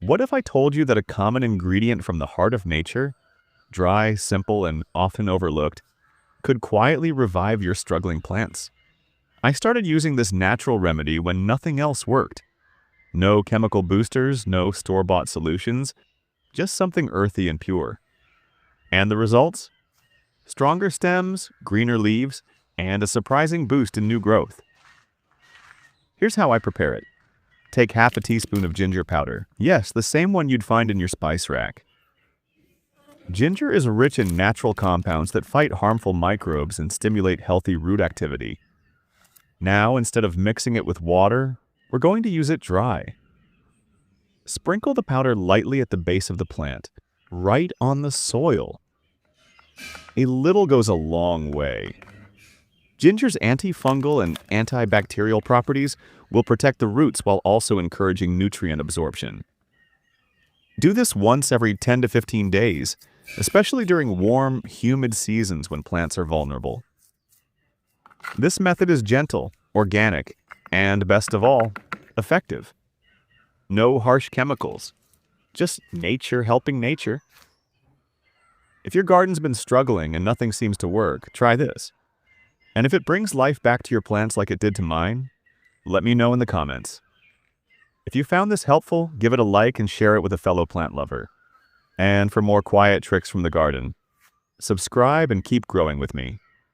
What if I told you that a common ingredient from the heart of nature, dry, simple, and often overlooked, could quietly revive your struggling plants? I started using this natural remedy when nothing else worked. No chemical boosters, no store-bought solutions, just something earthy and pure. And the results? Stronger stems, greener leaves, and a surprising boost in new growth. Here's how I prepare it. Take half a teaspoon of ginger powder. Yes, the same one you'd find in your spice rack. Ginger is rich in natural compounds that fight harmful microbes and stimulate healthy root activity. Now, instead of mixing it with water, we're going to use it dry. Sprinkle the powder lightly at the base of the plant, right on the soil. A little goes a long way. Ginger's antifungal and antibacterial properties will protect the roots while also encouraging nutrient absorption. Do this once every 10 to 15 days, especially during warm, humid seasons when plants are vulnerable. This method is gentle, organic, and best of all, effective. No harsh chemicals, just nature helping nature. If your garden's been struggling and nothing seems to work, try this. And if it brings life back to your plants like it did to mine, let me know in the comments. If you found this helpful, give it a like and share it with a fellow plant lover. And for more quiet tricks from the garden, subscribe and keep growing with me.